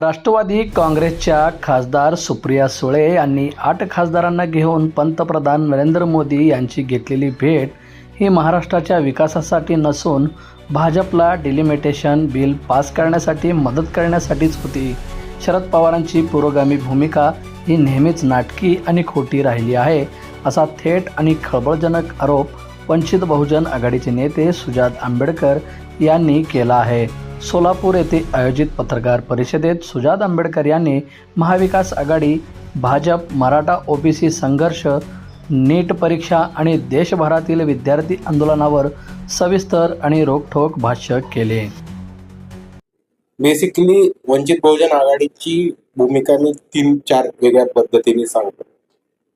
राष्ट्रवादी काँग्रेसच्या खासदार सुप्रिया सुळे यांनी 8 खासदारांना घेऊन पंतप्रधान नरेंद्र मोदी यांची घेतलेली भेट ही महाराष्ट्राच्या विकासासाठी नसून भाजपला डिलिमिटेशन बिल पास करण्यासाठी मदत करण्यासाठीच होती. शरद पवारांची पुरोगामी भूमिका ही नेहमीच नाटकी आणि खोटी राहिली आहे, असा थेट आणि खळबळजनक आरोप वंचित बहुजन आघाडीचे नेते सुजात आंबेडकर यांनी केला आहे. सोलापूर येथे आयोजित पत्रकार परिषदेत सुजात आंबेडकर यांनी महाविकास आघाडी, भाजप, मराठा ओबीसी संघर्ष, नीट परीक्षा आणि देशभरातील विद्यार्थी आंदोलनावर सविस्तर आणि रोखठोक भाष्य केले. बेसिकली वंचित बहुजन आघाडीची भूमिका मी 3-4 वेगळ्या पद्धतीने सांगतो.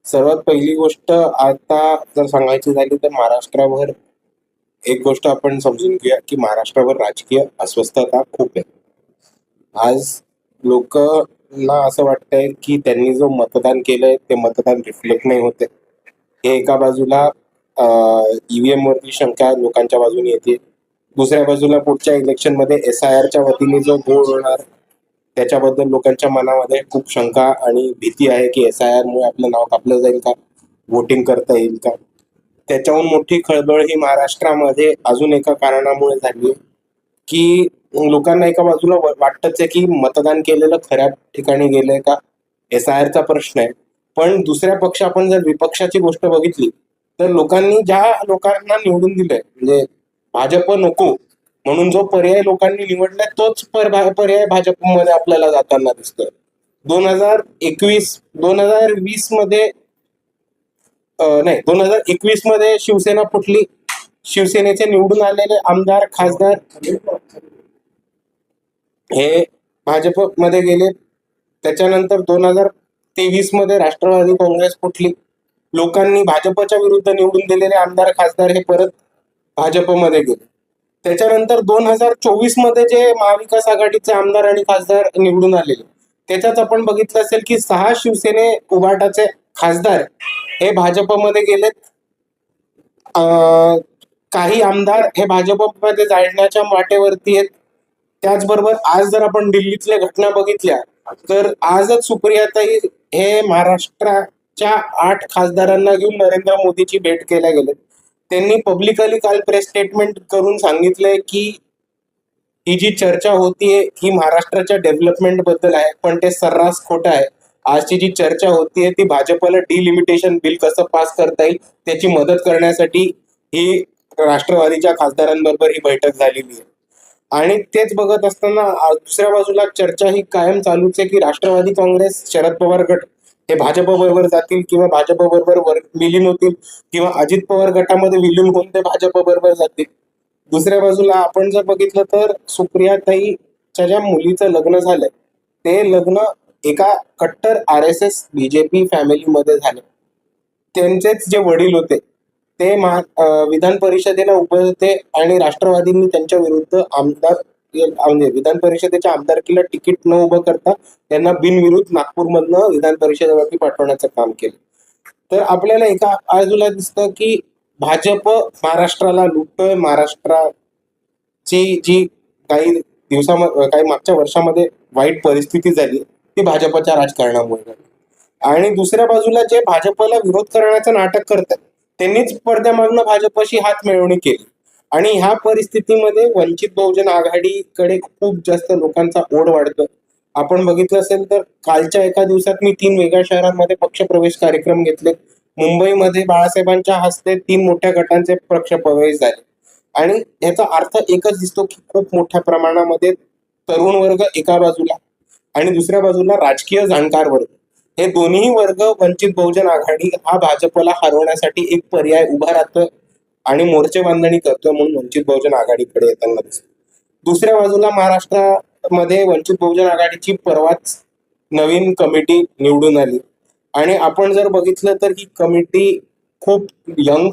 सर्वात पहिली गोष्ट आता जर सांगायची झाली तर महाराष्ट्रावर एक गोष्ट आपण समजून घेऊया की महाराष्ट्रावर राजकीय अस्वस्थता खूप आहे. आज लोकांना असं वाटतंय की त्यांनी जो मतदान केलंय ते मतदान रिफ्लेक्ट नाही होते. हे एका बाजूला ईव्हीएम वरती शंका लोकांच्या बाजूने येते, दुसऱ्या बाजूला पुढच्या इलेक्शन मध्ये SIRच्या वतीने जो गोळ होणार त्याच्याबद्दल लोकांच्या मनामध्ये खूप शंका आणि भीती आहे की SIR मुळे आपलं नाव कापलं जाईल का, वोटिंग करता येईल का. त्याच्याहून मोठी खळबळ ही महाराष्ट्रामध्ये अजून एका कारणामुळे झाली की लोकांना एका बाजूला वाटतच आहे की मतदान केलेलं खऱ्या ठिकाणी गेलंय का, SIRचा प्रश्न आहे. पण दुसऱ्या पक्ष आपण जर विपक्षाची गोष्ट बघितली तर लोकांनी ज्या लोकांना निवडून दिलंय म्हणजे भाजप नको म्हणून जो पर्याय लोकांनी निवडलाय तोच पर्याय भाजपमध्ये आपल्याला जाताना दिसतोय. 2020 मध्ये 2021 मध्ये शिवसेना फुटली. शिवसेनेचे निवडून आलेले आमदार, खासदार हे भाजपमध्ये गेले. त्याच्यानंतर 2023 मध्ये राष्ट्रवादी काँग्रेस फुटली. लोकांनी भाजपच्या विरुद्ध निवडून दिलेले आमदार, खासदार हे परत भाजपमध्ये गेले. त्याच्यानंतर 2024 मध्ये जे महाविकास आघाडीचे आमदार आणि खासदार निवडून आलेले त्याच्यात आपण बघितलं असेल की 6 शिवसेने उभाटाचे खासदार हे भाजपमध्ये गेलेत. काही आमदार हे भाजपमध्ये जाण्याच्या वाटेवरती आहेत. त्याचबरोबर आज जर आपण दिल्लीतल्या घटना बघितल्या तर आजच सुप्रियाताई हे महाराष्ट्राच्या 8 खासदारांना घेऊन नरेंद्र मोदीची भेट केल्या गेले. त्यांनी पब्लिकली काल प्रेस स्टेटमेंट करून सांगितलंय की ही जी चर्चा होतीये ही महाराष्ट्राच्या डेव्हलपमेंट बद्दल आहे, पण ते सर्रास खोटं आहे. आजची जी चर्चा होतीये ती भाजपला डिलिमिटेशन बिल कसं पास करता येईल त्याची मदत करण्यासाठी ही राष्ट्रवादीच्या खासदारांबरोबर ही बैठक झालेली आहे. आणि तेच बघत असताना दुसऱ्या बाजूला चर्चा ही कायम चालूच आहे की राष्ट्रवादी काँग्रेस, शरद पवार गट हे भाजप बरोबर जातील किंवा भाजप बरोबर विलीन होतील किंवा अजित पवार गटामध्ये विलीन होऊन ते भाजप बरोबर जातील. दुसऱ्या बाजूला आपण जर बघितलं तर सुप्रियाताईच्या ज्या मुलीचं लग्न झालंय ते लग्न एका कट्टर RSS BJP फॅमिलीमध्ये झाले. त्यांचेच जे वडील होते ते विधान परिषदेला उभे होते आणि राष्ट्रवादींनी त्यांच्या विरुद्ध आमदार म्हणजे विधान परिषदेच्या आमदारकीला तिकीट न उभं करता त्यांना बिनविरुद्ध नागपूरमधनं विधान परिषदेवरती पाठवण्याचं काम केलं. तर आपल्याला एका बाजूला दिसतं की भाजप महाराष्ट्राला लुटतोय. महाराष्ट्राची जी काही मागच्या वर्षामध्ये वाईट परिस्थिती झाली ती भाजपच्या राजकारणामुळे झाली. आणि दुसऱ्या बाजूला जे भाजपला विरोध करण्याचं नाटक करतात त्यांनीच पडद्यामागनं भाजपशी हात मिळवणी केली. आणि ह्या परिस्थितीमध्ये वंचित बहुजन आघाडीकडे खूप जास्त लोकांचा ओढ वाढतो. आपण बघितलं असेल तर कालच्या एका दिवसात मी 3 वेगळ्या शहरांमध्ये पक्षप्रवेश कार्यक्रम घेतले. मुंबईमध्ये बाळासाहेबांच्या हस्ते 3 मोठ्या गटांचे पक्षप्रवेश झाले. आणि याचा अर्थ एकच दिसतो की खूप मोठ्या प्रमाणामध्ये तरुण वर्ग एका बाजूला आणि दुसऱ्या बाजूला राजकीय जाणकार वर्ग हे दोन्ही वर्ग वंचित बहुजन आघाडी हा भाजपला हरवण्यासाठी एक पर्याय उभा राहतोय आणि मोर्चे बांधणी करतोय म्हणून वंचित बहुजन आघाडीकडे येताना दिसतो. दुसऱ्या बाजूला महाराष्ट्रामध्ये वंचित बहुजन आघाडीची परवाच नवीन कमिटी निवडून आली आणि आपण जर बघितलं तर ही कमिटी खूप यंग,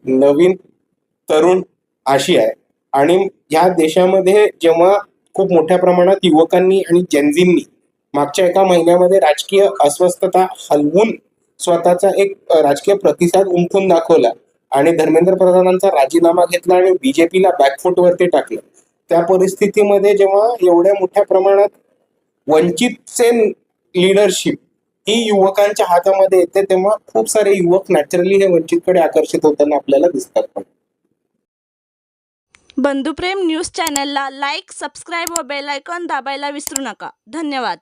नवीन, तरुण अशी आहे. आणि ह्या देशामध्ये जेव्हा खूप मोठ्या प्रमाणात युवकांनी आणि जेनझींनी मागच्या एका महिन्यामध्ये राजकीय अस्वस्थता हलवून स्वतःचा एक राजकीय प्रतिसाद उमटून दाखवला आणि धर्मेंद्र प्रधानांचा राजीनामा घेतला आणि BJPला बॅकफूट वरती टाकलं, त्या परिस्थितीमध्ये जेव्हा एवढ्या मोठ्या प्रमाणात वंचितचे लीडरशिप ही युवकांच्या हातामध्ये येते, तेव्हा खूप सारे युवक नॅचरली हे वंचितकडे आकर्षित होताना आपल्याला दिसतात. पण बंधुप्रेम न्यूज चॅनलला लाईक, सबस्क्राईब व बेल आयकॉन दाबायला विसरू नका. धन्यवाद.